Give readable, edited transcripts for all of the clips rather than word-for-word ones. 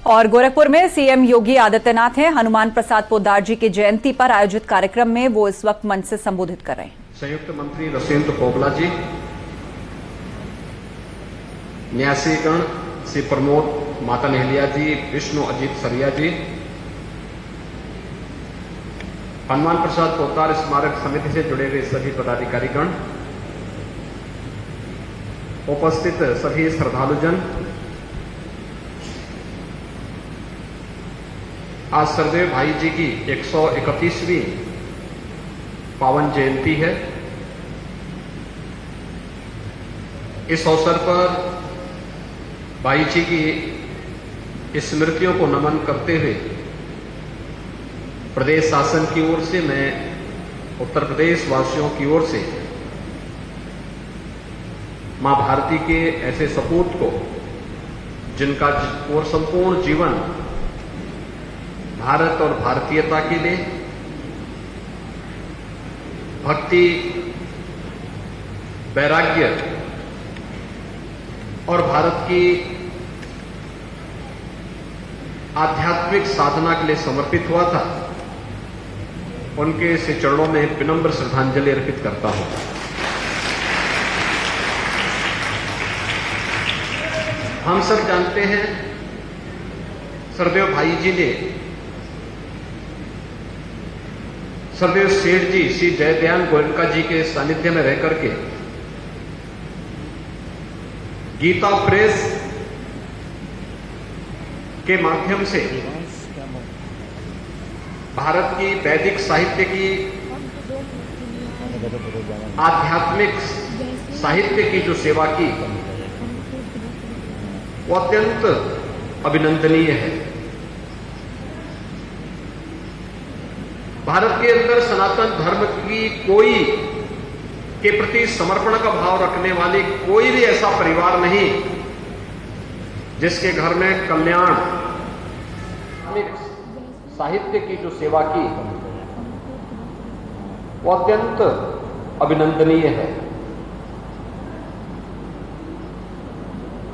और गोरखपुर में सीएम योगी आदित्यनाथ हैं। हनुमान प्रसाद पोद्दार जी की जयंती पर आयोजित कार्यक्रम में वो इस वक्त मंच से संबोधित कर रहे हैं। संयुक्त मंत्री रसेंद्र पोगला जी, न्यासीगण श्री प्रमोद माता नेहलिया जी, विष्णु अजीत सरिया जी, हनुमान प्रसाद पोद्दार स्मारक समिति से जुड़े हुए सभी पदाधिकारीगण, उपस्थित सभी श्रद्धालुजन, आज सरदेव भाई जी की 131वीं पावन जयंती है। इस अवसर पर भाई जी की स्मृतियों को नमन करते हुए प्रदेश शासन की ओर से, मैं उत्तर प्रदेश वासियों की ओर से मां भारती के ऐसे सपूत को, जिनका और संपूर्ण जीवन भारत और भारतीयता के लिए, भक्ति, वैराग्य और भारत की आध्यात्मिक साधना के लिए समर्पित हुआ था, उनके से चरणों में विनम्र श्रद्धांजलि अर्पित करता हूं। हम सब जानते हैं, सरदेव भाई जी ने सरदेव सेठ जी श्री जयदयाल गोयनका जी के सानिध्य में रहकर के गीता प्रेस के माध्यम से भारत की वैदिक साहित्य की, आध्यात्मिक साहित्य की जो सेवा की, वो अत्यंत अभिनंदनीय है। भारत के अंदर सनातन धर्म के प्रति समर्पण का भाव रखने वाले कोई भी ऐसा परिवार नहीं जिसके घर में कल्याण साहित्य की जो सेवा की, वो अत्यंत अभिनंदनीय है।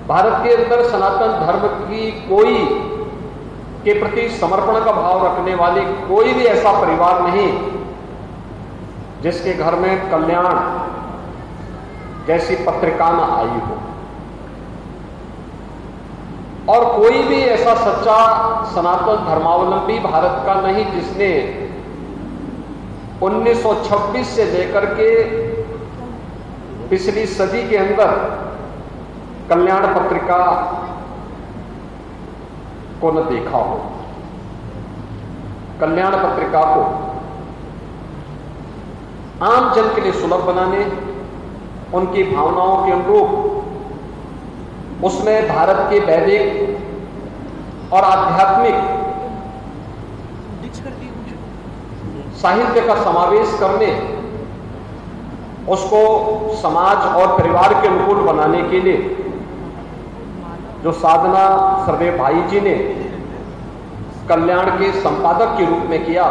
भारत के अंदर सनातन धर्म के प्रति समर्पण का भाव रखने वाले कोई भी ऐसा परिवार नहीं जिसके घर में कल्याण जैसी पत्रिका न आई हो, और कोई भी ऐसा सच्चा सनातन धर्मावलंबी भारत का नहीं जिसने 1926 से लेकर के पिछली सदी के अंदर कल्याण पत्रिका को न देखा हो। कल्याण पत्रिका को आम जन के लिए सुलभ बनाने, उनकी भावनाओं के अनुरूप उसमें भारत के वैदिक और आध्यात्मिक साहित्य का समावेश करने, उसको समाज और परिवार के अनुकूल बनाने के लिए जो साधना सरदेव भाई जी ने कल्याण के संपादक के रूप में किया,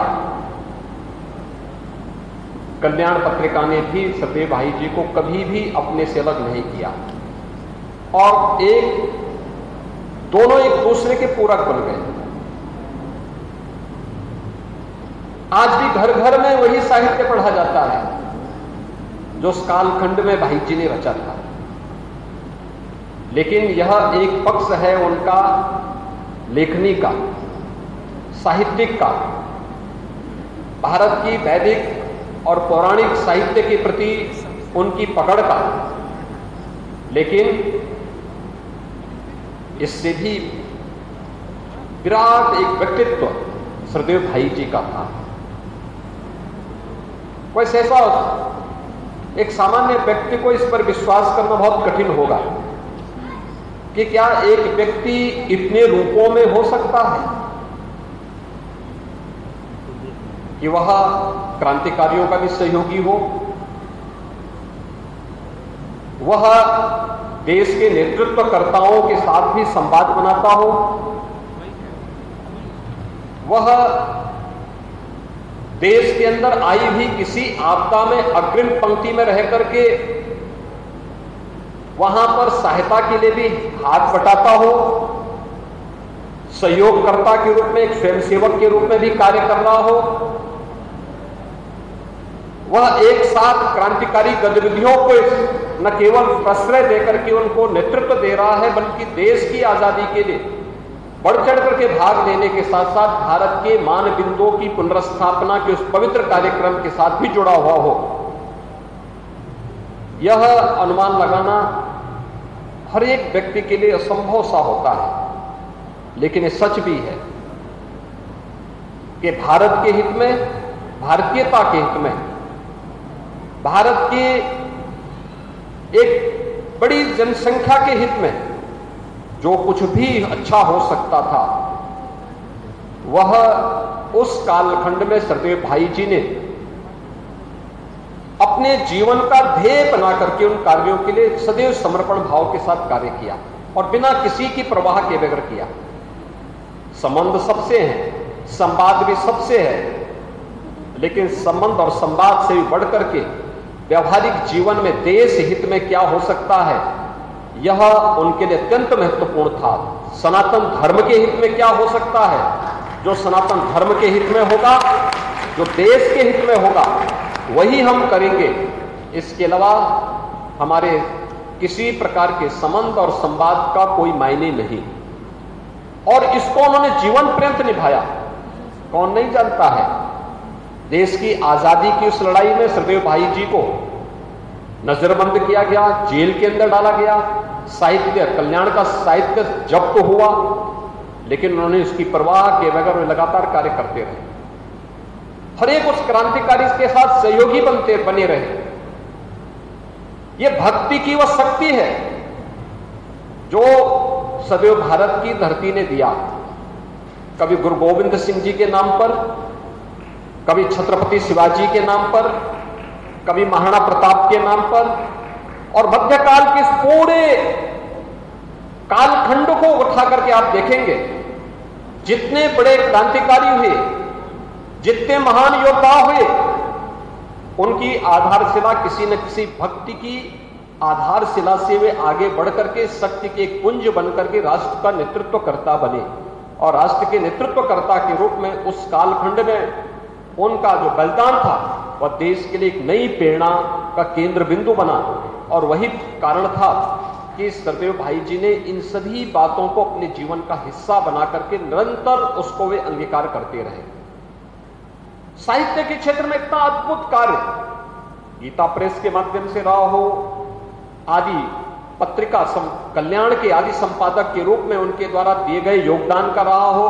कल्याण पत्रिका ने भी सरदेव भाई जी को कभी भी अपने से अलग नहीं किया, और दोनों एक दूसरे के पूरक बन गए। आज भी घर घर में वही साहित्य पढ़ा जाता है जो उस कालखंड में भाई जी ने रचा था, लेकिन यह एक पक्ष है उनका लेखनी का, साहित्यिक का, भारत की वैदिक और पौराणिक साहित्य के प्रति उनकी पकड़ का, लेकिन इससे भी विराट एक व्यक्तित्व सरदेव भाई जी का था। वैसे ऐसा एक सामान्य व्यक्ति को इस पर विश्वास करना बहुत कठिन होगा कि क्या एक व्यक्ति इतने रूपों में हो सकता है कि वह क्रांतिकारियों का भी सहयोगी हो, वह देश के नेतृत्वकर्ताओं के साथ भी संवाद बनाता हो, वह देश के अंदर आई भी किसी आपदा में अग्रिम पंक्ति में रह करके वहां पर सहायता के लिए भी हाथ बटाता हो, सहयोगकर्ता के रूप में, एक स्वयंसेवक के रूप में भी कार्य कर रहा हो, वह एक साथ क्रांतिकारी गतिविधियों को न केवल प्रश्रय देकर के उनको नेतृत्व दे रहा है, बल्कि देश की आजादी के लिए बढ़ चढ़ करके भाग लेने के साथ साथ भारत के मान बिंदुओं की पुनर्स्थापना के उस पवित्र कार्यक्रम के साथ भी जुड़ा हुआ हो। यह अनुमान लगाना हर एक व्यक्ति के लिए असंभव सा होता है, लेकिन ये सच भी है कि भारत के हित में, भारतीयता के हित में, भारत की एक बड़ी जनसंख्या के हित में जो कुछ भी अच्छा हो सकता था, वह उस कालखंड में सरदेव भाई जी ने अपने जीवन का ध्येय बना करके उन कार्यों के लिए सदैव समर्पण भाव के साथ कार्य किया और बिना किसी की परवाह के बगैर किया। संबंध सबसे हैं, संवाद भी सबसे है, लेकिन संबंध और संवाद से भी बढ़ करके व्यवहारिक जीवन में देश हित में क्या हो सकता है, यह उनके लिए अत्यंत महत्वपूर्ण था। सनातन धर्म के हित में क्या हो सकता है, जो सनातन धर्म के हित में होगा, जो देश के हित में होगा, वही हम करेंगे। इसके अलावा हमारे किसी प्रकार के संबंध और संवाद का कोई मायने नहीं। और इसको उन्होंने जीवन पर्यंत निभाया। कौन नहीं जानता है, देश की आजादी की उस लड़ाई में सरदेव भाई जी को नजरबंद किया गया, जेल के अंदर डाला गया, साहित्य कल्याण का साहित्य जब्त हुआ, लेकिन उन्होंने इसकी परवाह के बगैर वे लगातार कार्य करते रहे। हर एक उस क्रांतिकारी के साथ सहयोगी बने रहे। यह भक्ति की वह शक्ति है जो सदैव भारत की धरती ने दिया। कभी गुरु गोविंद सिंह जी के नाम पर, कभी छत्रपति शिवाजी के नाम पर, कभी महाराणा प्रताप के नाम पर, और मध्यकाल के इस पूरे कालखंड को उठा करके आप देखेंगे, जितने बड़े क्रांतिकारी हुए, जितने महान योद्धा हुए, उनकी आधारशिला किसी न किसी भक्ति की आधारशिला से वे आगे बढ़ करके शक्ति के एक पुंज बनकर के राष्ट्र का नेतृत्वकर्ता बने। और राष्ट्र के नेतृत्वकर्ता के रूप में उस कालखंड में उनका जो बलिदान था, वह देश के लिए एक नई प्रेरणा का केंद्र बिंदु बना। और वही कारण था कि सरदेव भाई जी ने इन सभी बातों को अपने जीवन का हिस्सा बना करके निरंतर उसको वे अंगीकार करते रहे। साहित्य के क्षेत्र में इतना अद्भुत कार्य गीता प्रेस के माध्यम से रहा हो, आदि पत्रिका कल्याण के आदि संपादक के रूप में उनके द्वारा दिए गए योगदान का रहा हो,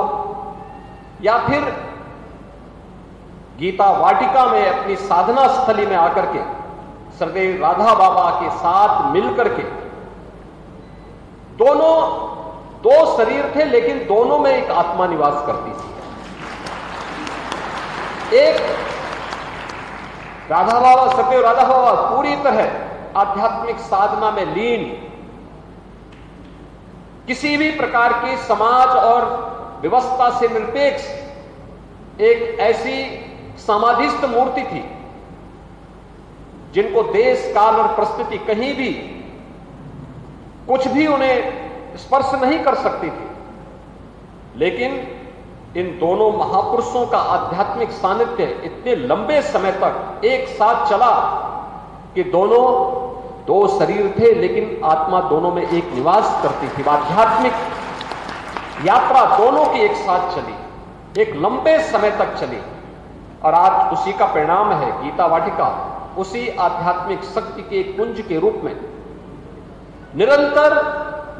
या फिर गीता वाटिका में अपनी साधना स्थली में आकर के सरदेव राधा बाबा के साथ मिलकर के, दोनों दो शरीर थे लेकिन दोनों में एक आत्मा निवास करती थी। एक राधा बाबा, सरदेव राधा बाबा पूरी तरह आध्यात्मिक साधना में लीन, किसी भी प्रकार की समाज और व्यवस्था से निरपेक्ष एक ऐसी समाधिस्थ मूर्ति थी जिनको देश काल और परिस्थिति कहीं भी कुछ भी उन्हें स्पर्श नहीं कर सकती थी। लेकिन इन दोनों महापुरुषों का आध्यात्मिक सानिध्य इतने लंबे समय तक एक साथ चला कि दोनों दो शरीर थे लेकिन आत्मा दोनों में एक निवास करती थी। आध्यात्मिक यात्रा दोनों की एक साथ चली, एक लंबे समय तक चली, और आज उसी का परिणाम है गीता वाटिका। उसी आध्यात्मिक शक्ति के एक पुंज के रूप में निरंतर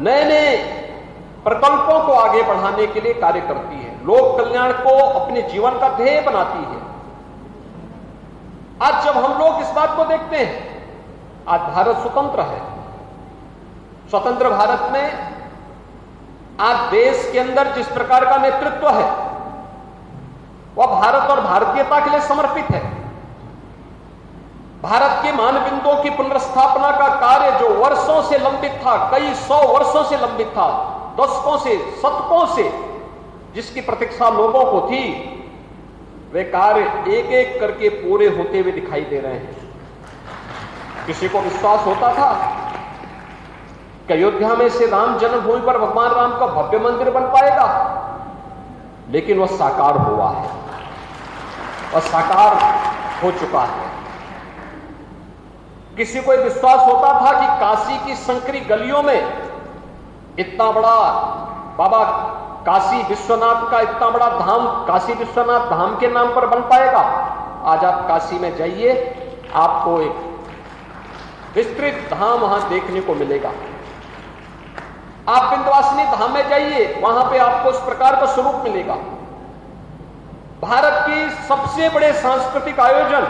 नए नए प्रकल्पों को आगे बढ़ाने के लिए कार्य करती है, लोक कल्याण को अपने जीवन का ध्येय बनाती है। आज जब हम लोग इस बात को देखते हैं, आज भारत स्वतंत्र है, स्वतंत्र भारत में आज देश के अंदर जिस प्रकार का नेतृत्व है वह भारत और भारतीयता के लिए समर्पित है। भारत के मानबिंदुओं की पुनर्स्थापना का कार्य जो वर्षों से लंबित था, कई 100 वर्षों से लंबित था, दशकों से, शतकों से जिसकी प्रतीक्षा लोगों को थी, वे कार्य एक एक करके पूरे होते हुए दिखाई दे रहे हैं। किसी को विश्वास होता था कि अयोध्या में से राम जन्मभूमि पर भगवान राम का भव्य मंदिर बन पाएगा? लेकिन वह साकार हुआ है, वह साकार हो चुका है। किसी को विश्वास होता था कि काशी की संकरी गलियों में इतना बड़ा बाबा काशी विश्वनाथ का इतना बड़ा धाम काशी विश्वनाथ धाम के नाम पर बन पाएगा। आज आप काशी में जाइए, आपको एक विस्तृत धाम वहां देखने को मिलेगा। आप विंध्यवासिनी धाम में जाइए, वहां पे आपको इस प्रकार का स्वरूप मिलेगा। भारत की सबसे बड़े सांस्कृतिक आयोजन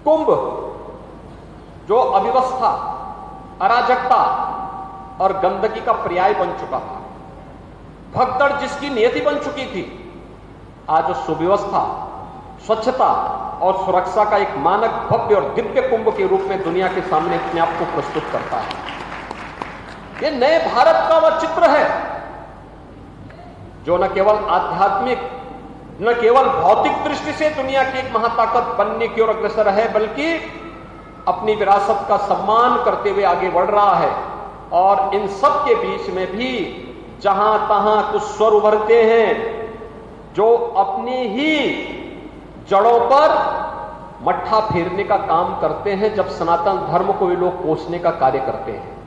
कुंभ, जो अव्यवस्था, अराजकता और गंदगी का पर्याय बन चुका था, भगदड़ जिसकी नियति बन चुकी थी, आज सुव्यवस्था, स्वच्छता और सुरक्षा का एक मानक भव्य और दिव्य कुंभ के रूप में दुनिया के सामने अपने आप को प्रस्तुत करता है। ये नए भारत का वह चित्र है जो न केवल आध्यात्मिक, न केवल भौतिक दृष्टि से दुनिया की एक महाताकत बनने की ओर अग्रसर है, बल्कि अपनी विरासत का सम्मान करते हुए आगे बढ़ रहा है। और इन सब के बीच में भी जहां तहां कुछ स्वर उभरते हैं जो अपनी ही जड़ों पर मट्ठा फेरने का काम करते हैं, जब सनातन धर्म को ये लोग कोसने का कार्य करते हैं।